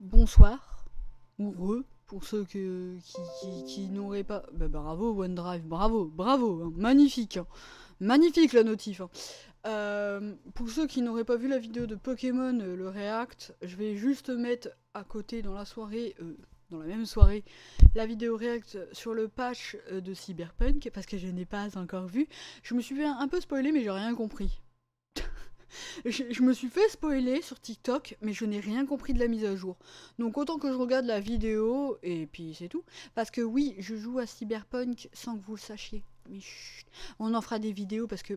bonsoir, ou pour ceux qui n'auraient pas... Bah, bravo OneDrive, bravo, hein, magnifique, hein. Magnifique la notif. Hein. Pour ceux qui n'auraient pas vu la vidéo de Pokémon, le React, je vais juste mettre à côté dans la soirée, dans la même soirée, la vidéo React sur le patch de Cyberpunk, parce que je n'ai pas encore vu. Je me suis fait un peu spoiler, mais j'ai rien compris. Je me suis fait spoiler sur TikTok, mais je n'ai rien compris de la mise à jour. Donc autant que je regarde la vidéo, et puis c'est tout. Parce que oui, je joue à Cyberpunk sans que vous le sachiez. Mais chut, on en fera des vidéos parce que...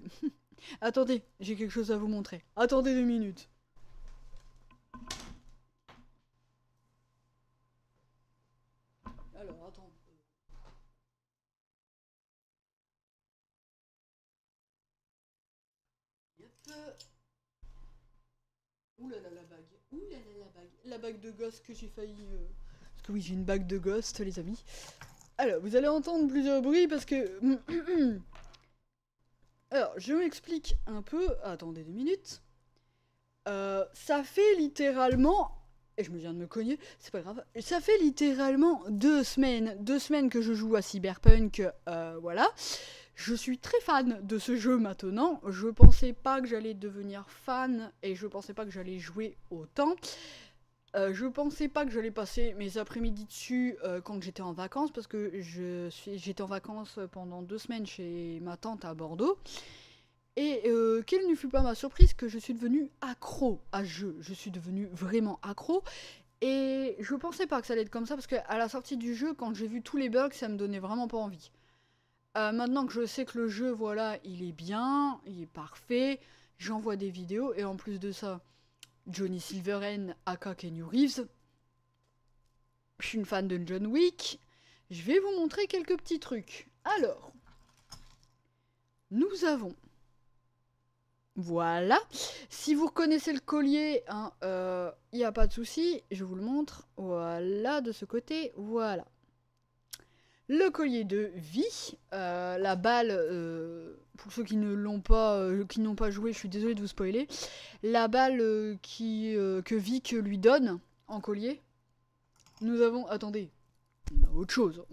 Attendez, j'ai quelque chose à vous montrer. Attendez 2 minutes. Alors, attends. Yep. Ouh là là la bague. Ouh là là la bague. La bague de ghost que j'ai failli... Parce que oui, j'ai une bague de ghost, les amis. Alors, vous allez entendre plusieurs bruits parce que... Alors, je m'explique un peu. Attendez 2 minutes. Ça fait littéralement... Et je me viens de me cogner, c'est pas grave. Ça fait littéralement 2 semaines. 2 semaines que je joue à Cyberpunk, voilà. Je suis très fan de ce jeu maintenant. Je pensais pas que j'allais devenir fan et je pensais pas que j'allais jouer autant. Je pensais pas que j'allais passer mes après-midi dessus quand j'étais en vacances parce que j'étais en vacances pendant 2 semaines chez ma tante à Bordeaux. Et quelle ne fut pas ma surprise que je suis devenue accro à ce jeu. Je suis devenue vraiment accro. Et je pensais pas que ça allait être comme ça parce qu'à la sortie du jeu, quand j'ai vu tous les bugs, ça me donnait vraiment pas envie. Maintenant que je sais que le jeu, voilà, il est bien, il est parfait, j'envoie des vidéos et en plus de ça, Johnny Silverhand, aka Keanu Reeves, je suis une fan de John Wick, je vais vous montrer quelques petits trucs. Alors, nous avons... Voilà. Si vous reconnaissez le collier, hein, y a pas de souci, je vous le montre. Voilà, de ce côté, voilà. Le collier de vie, la balle, pour ceux qui ne l'ont pas, qui n'ont pas joué, je suis désolée de vous spoiler. La balle que Vic lui donne en collier. Nous avons, attendez, on a autre chose,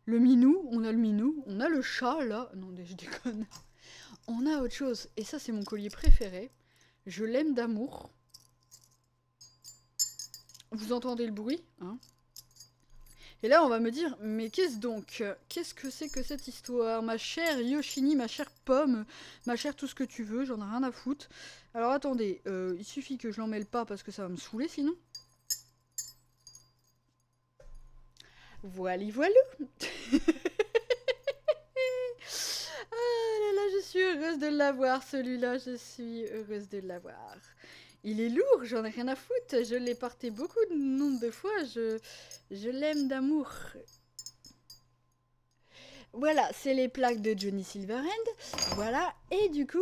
Le minou, on a le minou, on a le chat là, non je déconne. On a autre chose, et ça c'est mon collier préféré. Je l'aime d'amour. Vous entendez le bruit, hein? Et là on va me dire, mais qu'est-ce donc? Qu'est-ce que c'est que cette histoire? Ma chère Yoshini, ma chère Pomme, ma chère tout ce que tu veux, j'en ai rien à foutre. Alors attendez, il suffit que je l'en mêle pas parce que ça va me saouler sinon. Voilà. Je suis heureuse de l'avoir, celui-là, je suis heureuse de l'avoir. Il est lourd, j'en ai rien à foutre, je l'ai porté beaucoup de nombre de fois, je l'aime d'amour. Voilà, c'est les plaques de Johnny Silverhand, voilà, et du coup,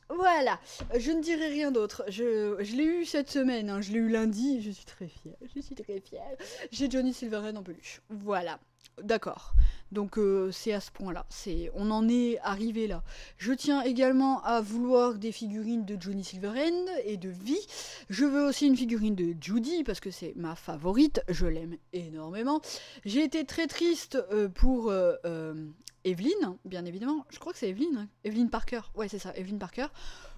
voilà, je ne dirai rien d'autre, je l'ai eu cette semaine, hein, je l'ai eu lundi, je suis très fière, j'ai Johnny Silverhand en peluche, voilà. D'accord. Donc c'est à ce point-là. On en est arrivé là. Je tiens également à vouloir des figurines de Johnny Silverhand et de Vi. Je veux aussi une figurine de Judy parce que c'est ma favorite. Je l'aime énormément. J'ai été très triste pour Evelyn, bien évidemment. Je crois que c'est Evelyn. Hein. Evelyn Parker. Ouais, c'est ça, Evelyn Parker.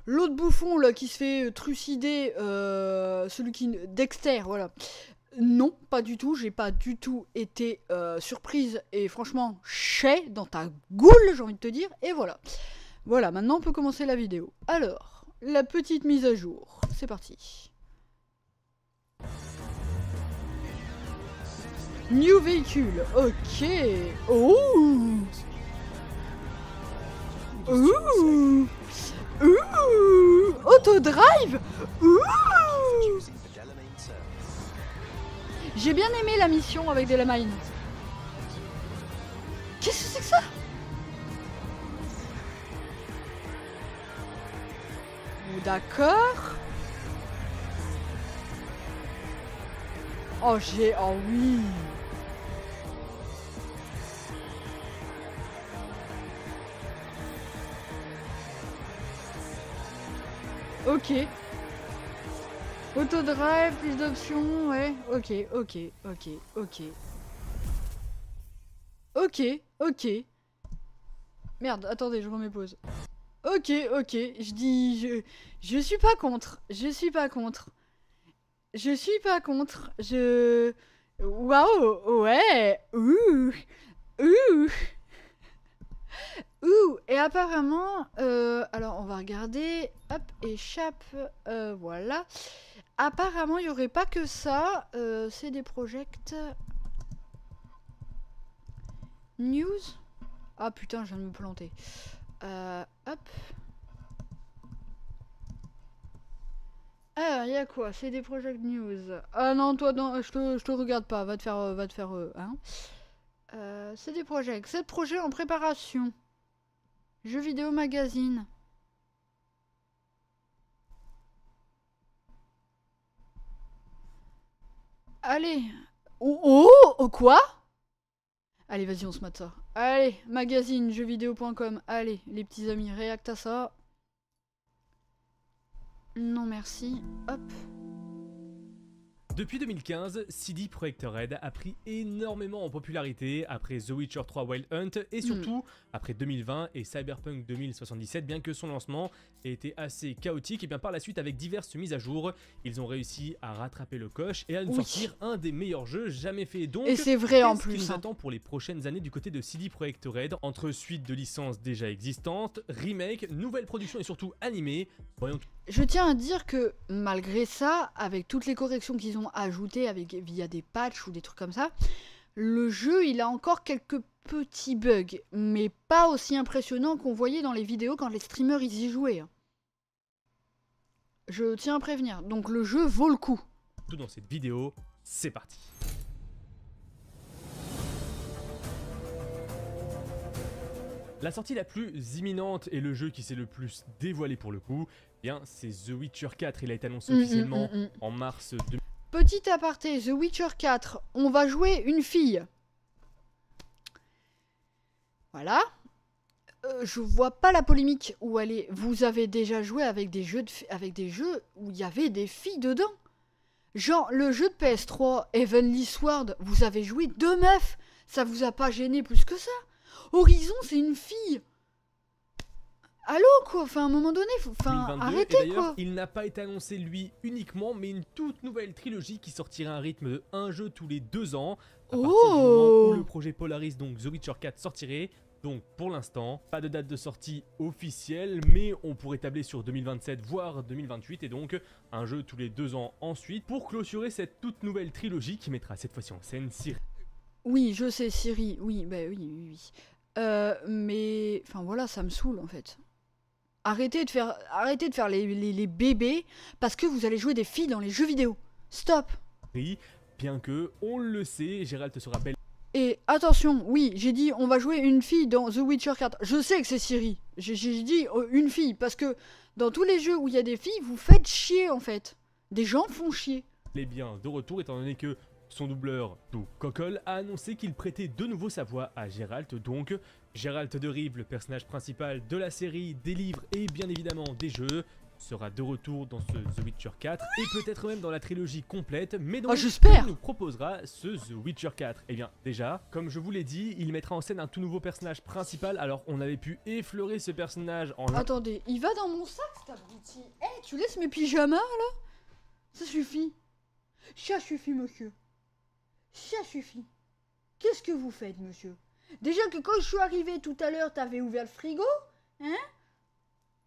L'autre bouffon là qui se fait trucider, celui qui... Dexter, voilà. Non, pas du tout, j'ai pas du tout été surprise et franchement, chais dans ta goule, j'ai envie de te dire, et voilà. Voilà, maintenant on peut commencer la vidéo. Alors, la petite mise à jour, c'est parti. New véhicule, ok. Ouh. Ouh. Ouh. Autodrive. Ouh. J'ai bien aimé la mission avec Delamine. Qu'est-ce que c'est que ça? D'accord. Oh oh oui. Ok. Autodrive, plus d'options, ouais. Ok, ok, ok, ok. Ok, ok. Merde, attendez, je remets pause. Ok, ok, je dis... Je suis pas contre, je suis pas contre. Je suis pas contre, je... Waouh, ouais, ouh, ouh. Ouh, et apparemment, alors on va regarder, hop, échappe, voilà. Apparemment, il n'y aurait pas que ça, c'est des projects. News. Ah putain, je viens de me planter. Hop. Ah, il y a quoi? C'est des project news. Ah non, toi, non, je te regarde pas, va te faire, hein. C'est des projets. 7 projets en préparation. Jeux vidéo magazine. Allez. Oh, oh, quoi? Allez, vas-y, on se mate ça. Allez, magazine, jeuxvideo.com. Allez, les petits amis, réacte à ça. Non, merci. Hop. Depuis 2015, CD Projekt Red a pris énormément en popularité après The Witcher 3 Wild Hunt et surtout après 2020 et Cyberpunk 2077, bien que son lancement ait été assez chaotique, et bien par la suite avec diverses mises à jour, ils ont réussi à rattraper le coche et à nous sortir un des meilleurs jeux jamais faits. Donc, et c'est vrai en plus. plus. Ce qui nous attend pour les prochaines années du côté de CD Projekt Red, entre suite de licences déjà existantes, remake, nouvelles productions et surtout animées. Voyons. Je tiens à dire que malgré ça, avec toutes les corrections qu'ils ont ajoutées via des patchs ou des trucs comme ça, le jeu il a encore quelques petits bugs, mais pas aussi impressionnants qu'on voyait dans les vidéos quand les streamers ils y jouaient. Je tiens à prévenir, donc le jeu vaut le coup. Tout dans cette vidéo, c'est parti. La sortie la plus imminente et le jeu qui s'est le plus dévoilé pour le coup, eh bien c'est The Witcher 4, il a été annoncé officiellement en mars 2000. Petit aparté, The Witcher 4, on va jouer une fille. Voilà. Je vois pas la polémique où elle est. Vous avez déjà joué avec des jeux, où il y avait des filles dedans. Genre le jeu de PS3, Heavenly Sword, vous avez joué 2 meufs. Ça vous a pas gêné plus que ça? Horizon, c'est une fille. Allô quoi, enfin à un moment donné, arrêtez quoi. Il n'a pas été annoncé lui uniquement, mais une toute nouvelle trilogie qui sortira à un rythme de un jeu tous les 2 ans. À partir du moment où le projet Polaris, donc The Witcher 4, sortirait. Donc pour l'instant, pas de date de sortie officielle, mais on pourrait tabler sur 2027 voire 2028 et donc un jeu tous les 2 ans ensuite pour clôturer cette toute nouvelle trilogie qui mettra cette fois-ci en scène Ciri. Oui, je sais, Ciri, oui, bah oui. Mais, enfin voilà, ça me saoule en fait. Arrêtez de faire les bébés parce que vous allez jouer des filles dans les jeux vidéo. Stop. Oui, bien que, on le sait, Gérald se rappelle. Et attention, oui, j'ai dit on va jouer une fille dans The Witcher 4. Je sais que c'est Ciri. J'ai dit une fille parce que dans tous les jeux où il y a des filles, vous faites chier en fait. Des gens font chier. Les biens de retour étant donné que son doubleur, Doug Cockle, a annoncé qu'il prêtait de nouveau sa voix à Geralt, donc Geralt de Rive, le personnage principal de la série, des livres et bien évidemment des jeux, sera de retour dans ce The Witcher 4 et peut-être même dans la trilogie complète, mais donc j'espère. nous proposera ce The Witcher 4. Eh bien déjà, comme je vous l'ai dit, il mettra en scène un tout nouveau personnage principal, alors on avait pu effleurer ce personnage en... Attendez, il va dans mon sac cet abruti. Eh, tu laisses mes pyjamas là? Ça suffit. Ça suffit monsieur. Ça suffit. Qu'est-ce que vous faites, monsieur? Déjà que quand je suis arrivé tout à l'heure, t'avais ouvert le frigo? Hein?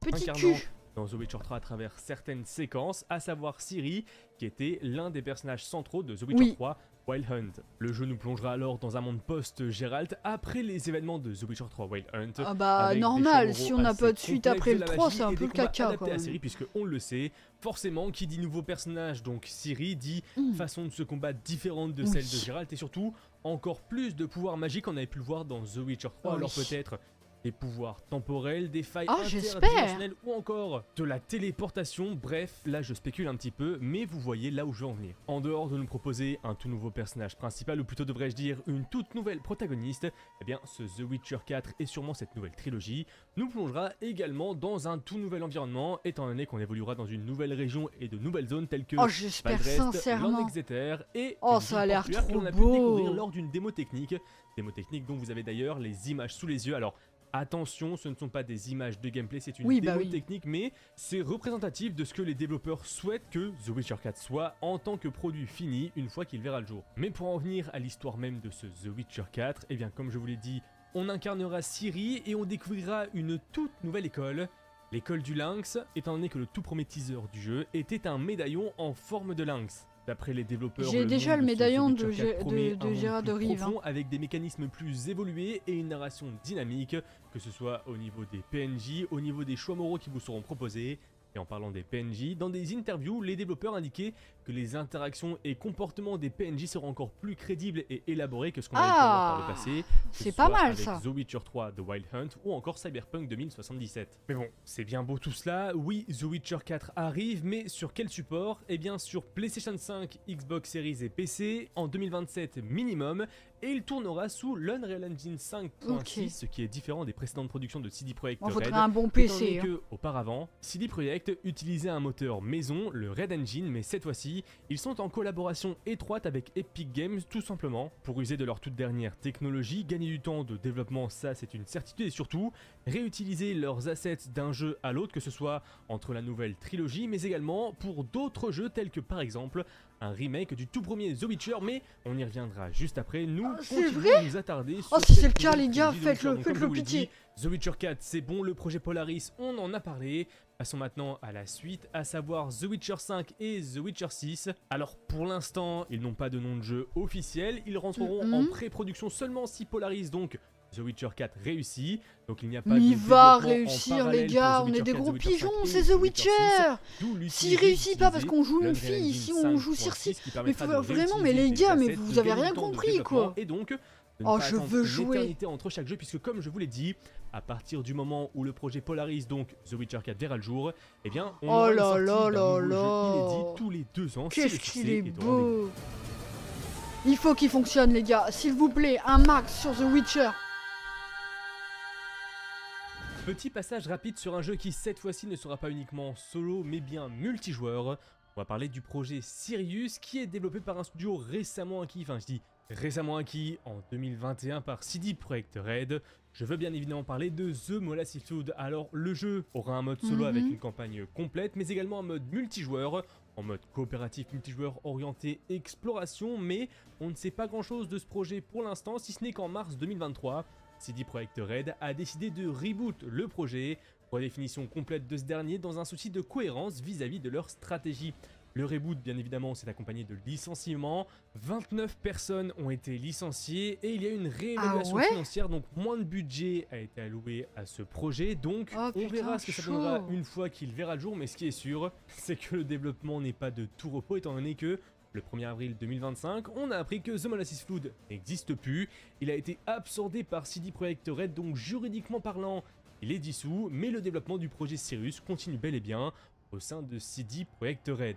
Petit cul. Dans The Witcher 3 à travers certaines séquences, à savoir Ciri, qui était l'un des personnages centraux de The Witcher 3 Wild Hunt. Le jeu nous plongera alors dans un monde post-Geralt après les événements de The Witcher 3 Wild Hunt. Ah bah normal, si on n'a pas de suite après le 3, c'est un peu le caca quand même. Série, puisque on le sait, forcément qui dit nouveau personnage, donc Ciri, dit façon de se combattre différente de celle de Geralt et surtout encore plus de pouvoirs magiques qu'on avait pu le voir dans The Witcher 3, alors peut-être des pouvoirs temporels, des failles Oh, j'espère. interdimensionnelles ou encore de la téléportation. Bref, là je spécule un petit peu, mais vous voyez là où je veux en venir. En dehors de nous proposer un tout nouveau personnage principal, ou plutôt devrais-je dire une toute nouvelle protagoniste, eh bien ce The Witcher 4 et sûrement cette nouvelle trilogie nous plongera également dans un tout nouvel environnement, étant donné qu'on évoluera dans une nouvelle région et de nouvelles zones telles que Oh, j'espère Valdrest, sincèrement. Landexeter et Oh, une ça ville a l'air portuaire que trop l'on a pu découvrir beau. lors d'une démo technique dont vous avez d'ailleurs les images sous les yeux. Alors attention, ce ne sont pas des images de gameplay, c'est une Oui, démo bah oui. technique, mais c'est représentatif de ce que les développeurs souhaitent que The Witcher 4 soit en tant que produit fini une fois qu'il verra le jour. Mais pour en venir à l'histoire même de ce The Witcher 4, eh bien comme je vous l'ai dit, on incarnera Ciri et on découvrira une toute nouvelle école. L'école du lynx, étant donné que le tout premier teaser du jeu était un médaillon en forme de lynx. D'après les développeurs, J'ai déjà monde le de ce médaillon The Witcher 4 promet un monde Gérard plus de Rive. profond, avec des mécanismes plus évolués et une narration dynamique, que ce soit au niveau des PNJ, au niveau des choix moraux qui vous seront proposés. Et en parlant des PNJ, dans des interviews, les développeurs indiquaient que les interactions et comportements des PNJ seront encore plus crédibles et élaborés que ce qu'on a pu voir par le passé. que C'est ce pas soit mal avec ça. The Witcher 3 The Wild Hunt ou encore Cyberpunk 2077. Mais bon, c'est bien beau tout cela. Oui, The Witcher 4 arrive, mais sur quel support? Eh bien sur PlayStation 5, Xbox Series et PC en 2027 minimum. Et il tournera sous l'Unreal Engine 5.6, Ok. ce qui est différent des précédentes productions de CD Projekt Il Red. faudrait un bon Étant donné PC. que, auparavant, CD Projekt utilisait un moteur maison, le Red Engine, mais cette fois-ci, ils sont en collaboration étroite avec Epic Games, tout simplement, pour user de leur toute dernière technologie, gagner du temps de développement, ça c'est une certitude, et surtout, réutiliser leurs assets d'un jeu à l'autre, que ce soit entre la nouvelle trilogie, mais également pour d'autres jeux tels que par exemple un remake du tout premier The Witcher, mais on y reviendra juste après. Nous c'est continuons vrai à nous attarder sur Oh, si c'est cette le cas, nouvelle les gars, trilogie de Witcher. faites-le, Donc, comme je faites-le vous l'ai pitié. dit, The Witcher 4, c'est bon, le projet Polaris, on en a parlé. Passons maintenant à la suite, à savoir The Witcher 5 et The Witcher 6. Alors pour l'instant, ils n'ont pas de nom de jeu officiel, ils rentreront en pré-production seulement si Polaris, donc The Witcher 4 réussit. Donc il n'y a pas Mais de il va développement en réussir, parallèle les gars, pour The on est Witcher des 4, gros The Witcher 5 pigeons, et c'est The The Witcher 6. Witcher. D'où l'utilité S'il réussit pas parce d'utiliser qu'on joue une l'Unreal fille, Engine ici on joue 5.6 Circe. qui Mais permettra de vraiment, mais réutiliser les gars, mais assets, vous de avez gagner rien du temps de compris, développement quoi. et donc de ne Oh, pas je attendre veux une jouer. éternité entre chaque jeu, puisque comme je vous l'ai dit, à partir du moment où le projet Polaris, donc The Witcher 4 verra le jour, eh bien on Oh aura une là sortie là d'un là nouveau là. jeu inédit tous les 2 ans. si Qu'est-ce le qu'il succès est au rendez-vous. beau. Il faut qu'il fonctionne, les gars. S'il vous plaît, un max sur The Witcher. Petit passage rapide sur un jeu qui cette fois-ci ne sera pas uniquement solo mais bien multijoueur. On va parler du projet Sirius qui est développé par un studio récemment acquis, enfin je dis récemment acquis en 2021 par CD Projekt Red. Je veux bien évidemment parler de The Molasses Flood. Alors le jeu aura un mode solo avec une campagne complète mais également un mode multijoueur, en mode coopératif multijoueur orienté exploration, mais on ne sait pas grand chose de ce projet pour l'instant si ce n'est qu'en mars 2023. CD Projekt Red a décidé de reboot le projet, redéfinition complète de ce dernier dans un souci de cohérence vis-à-vis de leur stratégie. Le reboot, bien évidemment, s'est accompagné de licenciements. 29 personnes ont été licenciées et il y a eu une réévaluation financière, donc moins de budget a été alloué à ce projet. Donc on verra ce que ça donnera une fois qu'il verra le jour, mais ce qui est sûr, c'est que le développement n'est pas de tout repos, étant donné que le 1er avril 2025, on a appris que The Molasses Flood n'existe plus. Il a été absorbé par CD Projekt Red, donc juridiquement parlant, il est dissous, mais le développement du projet Sirius continue bel et bien au sein de CD Projekt Red.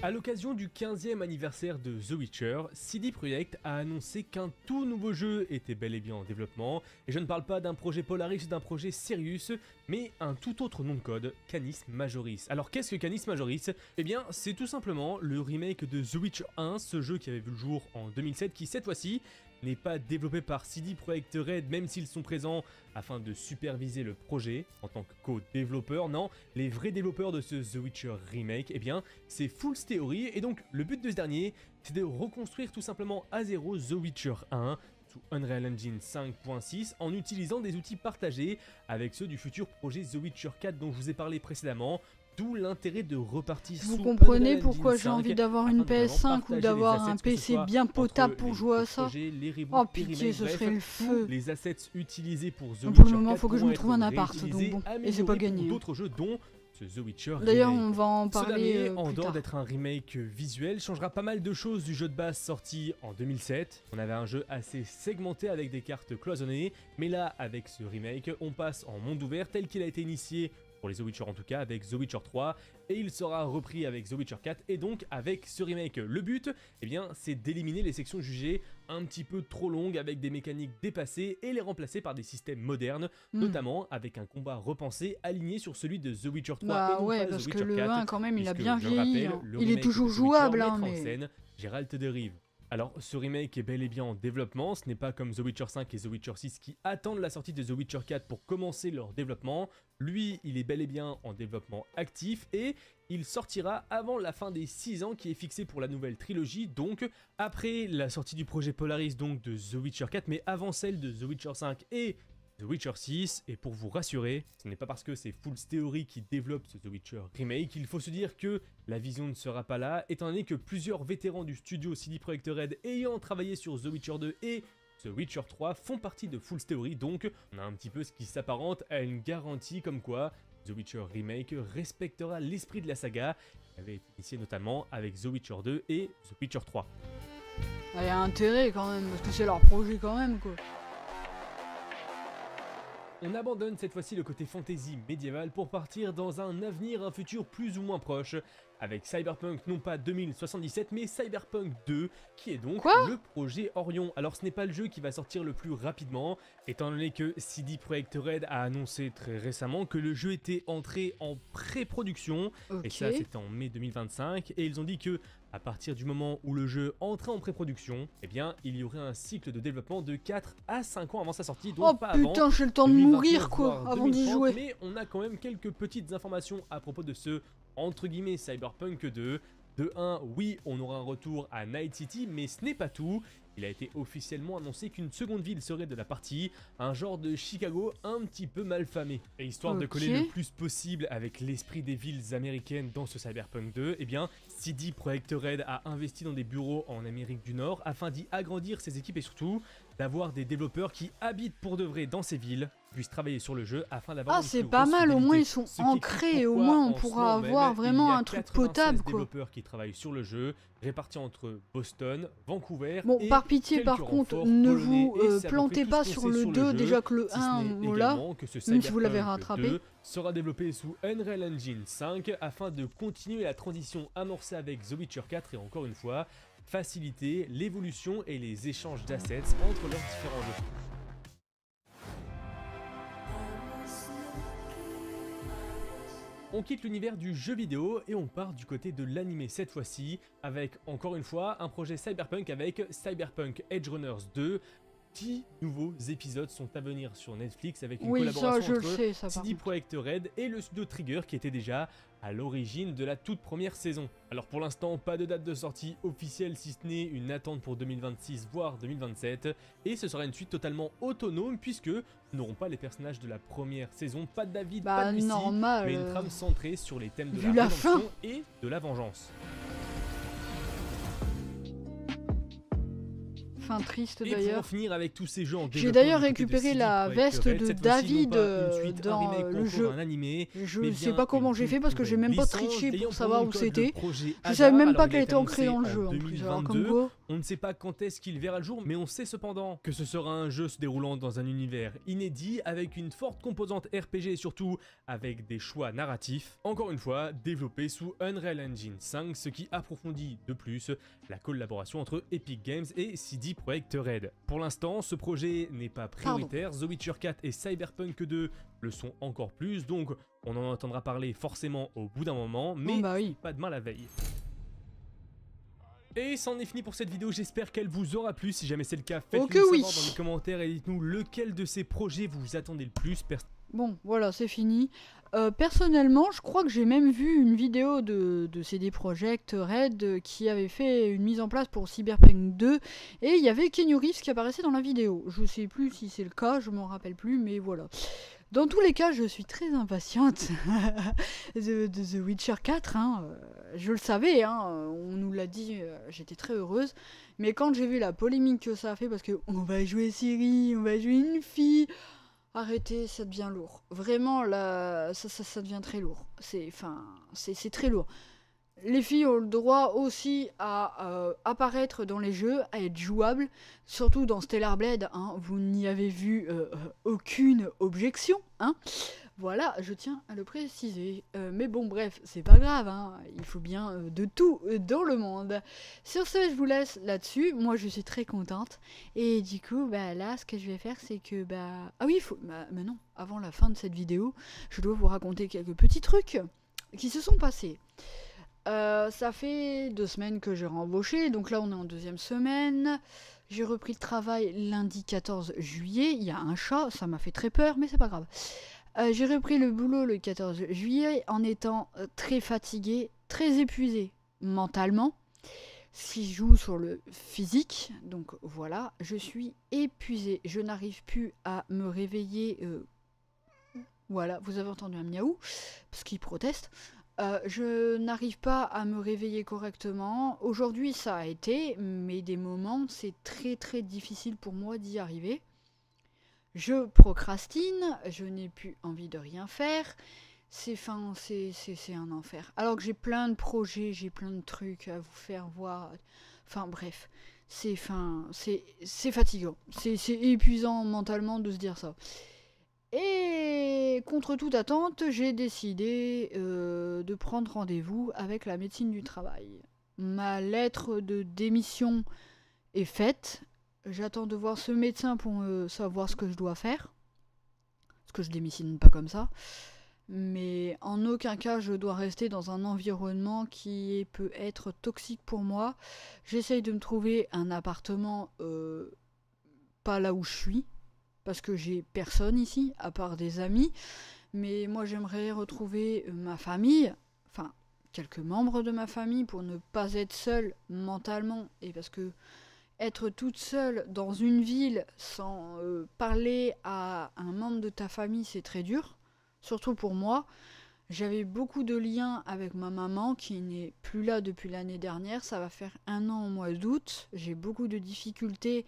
A l'occasion du 15e anniversaire de The Witcher, CD Projekt a annoncé qu'un tout nouveau jeu était bel et bien en développement, et je ne parle pas d'un projet Polaris ou d'un projet Sirius, mais un tout autre nom de code, Canis Majoris. Alors qu'est-ce que Canis Majoris? Eh bien c'est tout simplement le remake de The Witcher 1, ce jeu qui avait vu le jour en 2007, qui cette fois-ci n'est pas développé par CD Projekt Red, même s'ils sont présents afin de superviser le projet en tant que co-développeur. Non, les vrais développeurs de ce The Witcher Remake, eh bien, c'est Fool's Theory, et donc le but de ce dernier, c'est de reconstruire tout simplement à zéro The Witcher 1 sous Unreal Engine 5.6 en utilisant des outils partagés avec ceux du futur projet The Witcher 4 dont je vous ai parlé précédemment. D'où l'intérêt de repartir sous Vous comprenez Unreal pourquoi Engine j'ai envie 5 d'avoir afin une de vraiment PS5 ou partager d'avoir les un assets, que ce PC soit bien entre potable pour les jouer à ça. projets, les reboots, Oh les pitié, remakes, ce bref, serait le tous feu. les assets utilisés pour The Pour le Witcher moment, 4 faut que je me pourront trouve un être appart, donc réutilisés, bon. Et c'est améliorés pas pour gagné. d'autres jeux dont ce The Witcher D'ailleurs, remake. on va en Ce parler dernier, en plus dehors tard. d'être un remake visuel, changera pas mal de choses du jeu de base sorti en 2007. On avait un jeu assez segmenté avec des cartes cloisonnées, mais là, avec ce remake, on passe en monde ouvert tel qu'il a été initié pour les The Witcher en tout cas, avec The Witcher 3, et il sera repris avec The Witcher 4, et donc avec ce remake. Le but, eh bien, c'est d'éliminer les sections jugées un petit peu trop longues avec des mécaniques dépassées et les remplacer par des systèmes modernes, notamment avec un combat repensé aligné sur celui de The Witcher 3 Bah et non ouais, pas parce The que Witcher le 4, 1 quand même, il a puisque, bien je le vieilli. rappelle, Hein. le Il est remake toujours de The jouable, Witcher hein, mettra en mais... scène Geralt de Rive. Alors, ce remake est bel et bien en développement, ce n'est pas comme The Witcher 5 et The Witcher 6 qui attendent la sortie de The Witcher 4 pour commencer leur développement. Lui, il est bel et bien en développement actif et il sortira avant la fin des 6 ans qui est fixée pour la nouvelle trilogie, donc après la sortie du projet Polaris donc de The Witcher 4, mais avant celle de The Witcher 5 et The Witcher 6, et pour vous rassurer, ce n'est pas parce que c'est Fool's Theory qui développe ce The Witcher Remake qu'il faut se dire que la vision ne sera pas là, étant donné que plusieurs vétérans du studio CD Projekt Red ayant travaillé sur The Witcher 2 et The Witcher 3 font partie de Fool's Theory, donc on a un petit peu ce qui s'apparente à une garantie comme quoi The Witcher Remake respectera l'esprit de la saga, qui avait été initié notamment avec The Witcher 2 et The Witcher 3. Il y a intérêt quand même, parce que c'est leur projet quand même, quoi. On abandonne cette fois-ci le côté fantasy médiéval pour partir dans un avenir, un futur plus ou moins proche, avec Cyberpunk non pas 2077 mais Cyberpunk 2, qui est donc le projet Orion. Alors ce n'est pas le jeu qui va sortir le plus rapidement, étant donné que CD Projekt Red a annoncé très récemment que le jeu était entré en pré-production, et ça c'était en mai 2025, et ils ont dit que à partir du moment où le jeu entrait en pré-production, eh bien, il y aurait un cycle de développement de 4 à 5 ans avant sa sortie, donc pas avant. Oh putain, j'ai le temps de 2029, mourir quoi, voire avant d'y 2030, jouer. Mais on a quand même quelques petites informations à propos de ce, entre guillemets, Cyberpunk 2. De 1, oui, on aura un retour à Night City, mais ce n'est pas tout. Il a été officiellement annoncé qu'une seconde ville serait de la partie, un genre de Chicago un petit peu malfamé. Et histoire de coller le plus possible avec l'esprit des villes américaines dans ce Cyberpunk 2, eh bien, CD Projekt Red a investi dans des bureaux en Amérique du Nord afin d'y agrandir ses équipes et surtout d'avoir des développeurs qui habitent pour de vrai dans ces villes, puissent travailler sur le jeu afin d'avoir une c'est plus pas grosse mal, au moins ils fidélité. sont ancrés, au moins on pourra avoir vraiment un truc potable quoi. Développeurs qui travaillent sur le jeu, répartis entre Boston, Vancouver bon, et par pitié quelques par contre, renforts ne polonais. vous Et c'est à peu plantez près pas tout ce sur qu'on sait le 2, jeu, déjà que le si ce 1, n'est voilà, également que ce même si vous l'avez Cyberpunk rattrapé. 2 sera développé sous Unreal Engine 5 afin de continuer la transition amorcée avec The Witcher 4 et encore une fois, faciliter l'évolution et les échanges d'assets entre leurs différents jeux. On quitte l'univers du jeu vidéo et on part du côté de l'animé cette fois-ci, avec encore une fois un projet Cyberpunk avec Cyberpunk Edge Runners 2. 10 nouveaux épisodes sont à venir sur Netflix avec une collaboration entre CD Projekt Red et le studio Trigger qui était déjà à l'origine de la toute première saison. Alors pour l'instant, pas de date de sortie officielle si ce n'est une attente pour 2026 voire 2027 et ce sera une suite totalement autonome puisque nous n'aurons pas les personnages de la première saison, pas de David, pas de Lucy, mais une trame centrée sur les thèmes de la rédemption et de la vengeance. Fin triste et d'ailleurs. pour en finir avec tous ces jeux en j'ai d'ailleurs récupéré la veste de David dans le jeu. Je sais pas comment j'ai fait parce que j'ai même pas triché pour savoir où c'était. Je savais même pas qu'elle était ancrée dans le jeu en plus. Alors comme quoi. On ne sait pas quand est-ce qu'il verra le jour, mais on sait cependant que ce sera un jeu se déroulant dans un univers inédit, avec une forte composante RPG et surtout avec des choix narratifs. Encore une fois, développé sous Unreal Engine 5, ce qui approfondit de plus la collaboration entre Epic Games et CD Projekt Red. Pour l'instant, ce projet n'est pas prioritaire, The Witcher 4 et Cyberpunk 2 le sont encore plus, donc on en entendra parler forcément au bout d'un moment, mais pas demain la veille. Et c'en est fini pour cette vidéo, j'espère qu'elle vous aura plu. Si jamais c'est le cas, faites-le savoir dans les commentaires et dites-nous lequel de ces projets vous attendez le plus. Bon, voilà, c'est fini. Personnellement, je crois que j'ai même vu une vidéo de CD Projekt Red qui avait fait une mise en place pour Cyberpunk 2 et il y avait Keanu Reeves qui apparaissait dans la vidéo. Je sais plus si c'est le cas, je m'en rappelle plus, mais voilà. Dans tous les cas, je suis très impatiente de The Witcher 4, hein. Je le savais, hein, on nous l'a dit, j'étais très heureuse. Mais quand j'ai vu la polémique que ça a fait, parce qu'on va jouer Ciri, on va jouer une fille, Arrêtez, ça devient lourd. Vraiment, là, ça devient très lourd. C'est très lourd. Les filles ont le droit aussi à apparaître dans les jeux, à être jouables, surtout dans Stellar Blade, hein, vous n'y avez vu aucune objection, hein. Voilà, je tiens à le préciser. Mais bon, bref, c'est pas grave, hein, il faut bien de tout dans le monde. Sur ce, je vous laisse là-dessus. Moi, je suis très contente. Et du coup, bah là, ce que je vais faire, c'est que, bah... Ah oui, mais non, avant la fin de cette vidéo, je dois vous raconter quelques petits trucs qui se sont passés. Ça fait 2 semaines que j'ai rembauché, donc là on est en 2e semaine. J'ai repris le travail lundi 14 juillet, il y a un chat, ça m'a fait très peur, mais c'est pas grave. J'ai repris le boulot le 14 juillet en étant très fatiguée, très épuisée mentalement, ce qui joue sur le physique, donc voilà, je suis épuisée, je n'arrive plus à me réveiller, voilà, vous avez entendu un miaou, parce qu'il proteste. Je n'arrive pas à me réveiller correctement. Aujourd'hui, ça a été, mais des moments, c'est très très difficile pour moi d'y arriver. Je procrastine, je n'ai plus envie de rien faire. C'est un enfer. Alors que j'ai plein de projets, j'ai plein de trucs à vous faire voir. Enfin bref, c'est fatigant. C'est épuisant mentalement de se dire ça. Et contre toute attente, j'ai décidé de prendre rendez-vous avec la médecine du travail. Ma lettre de démission est faite. J'attends de voir ce médecin pour savoir ce que je dois faire. Parce que je démissionne pas comme ça. Mais en aucun cas, je dois rester dans un environnement qui peut être toxique pour moi. J'essaye de me trouver un appartement pas là où je suis. Parce que j'ai personne ici, à part des amis. Mais moi, j'aimerais retrouver ma famille, enfin, quelques membres de ma famille, pour ne pas être seule mentalement. Et parce que être toute seule dans une ville sans parler à un membre de ta famille, c'est très dur. Surtout pour moi. J'avais beaucoup de liens avec ma maman, qui n'est plus là depuis l'année dernière. Ça va faire 1 an au mois d'août. J'ai beaucoup de difficultés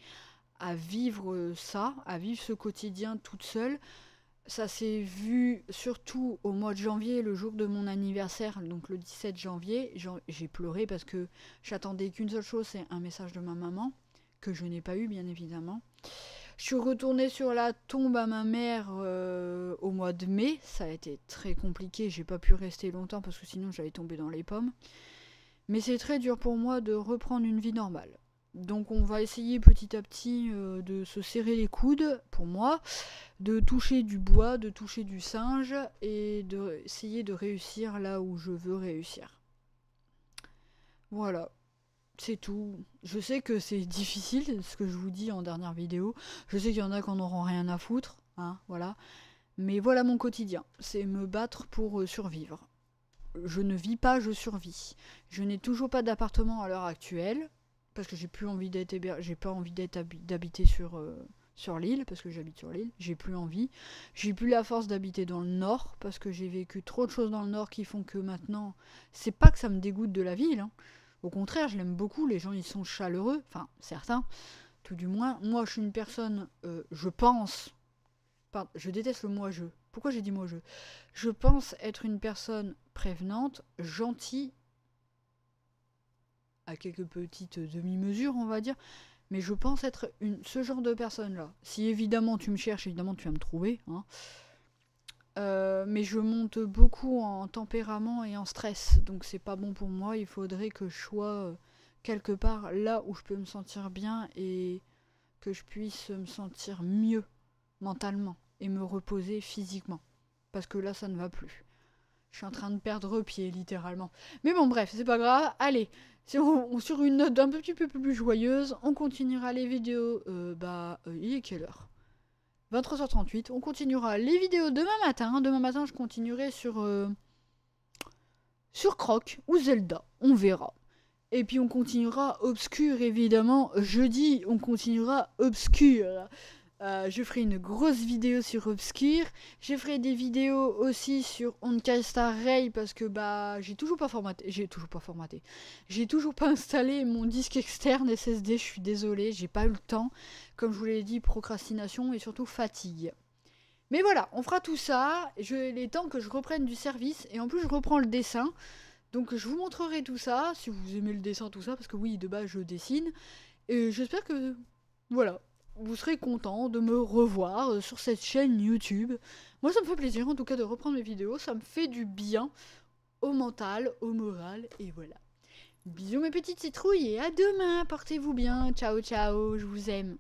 à vivre ça, à vivre ce quotidien toute seule. Ça s'est vu surtout au mois de janvier, le jour de mon anniversaire, donc le 17 janvier. J'ai pleuré parce que j'attendais qu'une seule chose, c'est un message de ma maman, que je n'ai pas eu bien évidemment. Je suis retournée sur la tombe à ma mère au mois de mai. Ça a été très compliqué, j'ai pas pu rester longtemps parce que sinon j'allais tomber dans les pommes. Mais c'est très dur pour moi de reprendre une vie normale. Donc on va essayer petit à petit de se serrer les coudes, pour moi, de toucher du bois, de toucher du singe, et d'essayer de réussir là où je veux réussir. Voilà, c'est tout. Je sais que c'est difficile, ce que je vous dis en dernière vidéo. Je sais qu'il y en a qui en auront rien à foutre, hein, voilà. Mais voilà mon quotidien, c'est me battre pour survivre. Je ne vis pas, je survis. Je n'ai toujours pas d'appartement à l'heure actuelle. Parce que j'ai plus envie d'habiter sur l'île, parce que j'habite sur l'île, j'ai plus envie. J'ai plus la force d'habiter dans le nord, parce que j'ai vécu trop de choses dans le nord qui font que maintenant, c'est pas que ça me dégoûte de la ville, hein. Au contraire, je l'aime beaucoup, les gens ils sont chaleureux, enfin certains, tout du moins. Moi je suis une personne, je pense, je déteste le moi je. Pourquoi j'ai dit moi je? Je pense être une personne prévenante, gentille, à quelques petites demi-mesures, on va dire. Mais je pense être ce genre de personne-là. Si évidemment tu me cherches, évidemment tu vas me trouver. Hein. Mais je monte beaucoup en tempérament et en stress. Donc c'est pas bon pour moi. Il faudrait que je sois quelque part là où je peux me sentir bien et que je puisse me sentir mieux mentalement et me reposer physiquement. Parce que là, ça ne va plus. Je suis en train de perdre pied, littéralement. Mais bon, bref, c'est pas grave. Allez, sur une note un petit peu plus joyeuse, on continuera les vidéos. Il est quelle heure? 23h38. On continuera les vidéos demain matin. Demain matin, je continuerai sur Croc ou Zelda. On verra. Et puis on continuera Obscur, évidemment. Jeudi, on continuera Obscur. Je ferai une grosse vidéo sur Obscur. Je ferai des vidéos aussi sur Honkai Star Rail parce que j'ai toujours pas formaté. J'ai toujours pas installé mon disque externe SSD. Je suis désolée, j'ai pas eu le temps. Comme je vous l'ai dit, procrastination et surtout fatigue. Mais voilà, on fera tout ça. Il est temps que je reprenne du service. Et en plus, je reprends le dessin. Donc je vous montrerai tout ça, si vous aimez le dessin, tout ça. Parce que oui, de base, je dessine. Et j'espère que, voilà, vous serez content de me revoir sur cette chaîne YouTube. Moi, ça me fait plaisir, en tout cas, de reprendre mes vidéos. Ça me fait du bien au mental, au moral. Et voilà. Bisous mes petites citrouilles et à demain. Portez-vous bien. Ciao, ciao. Je vous aime.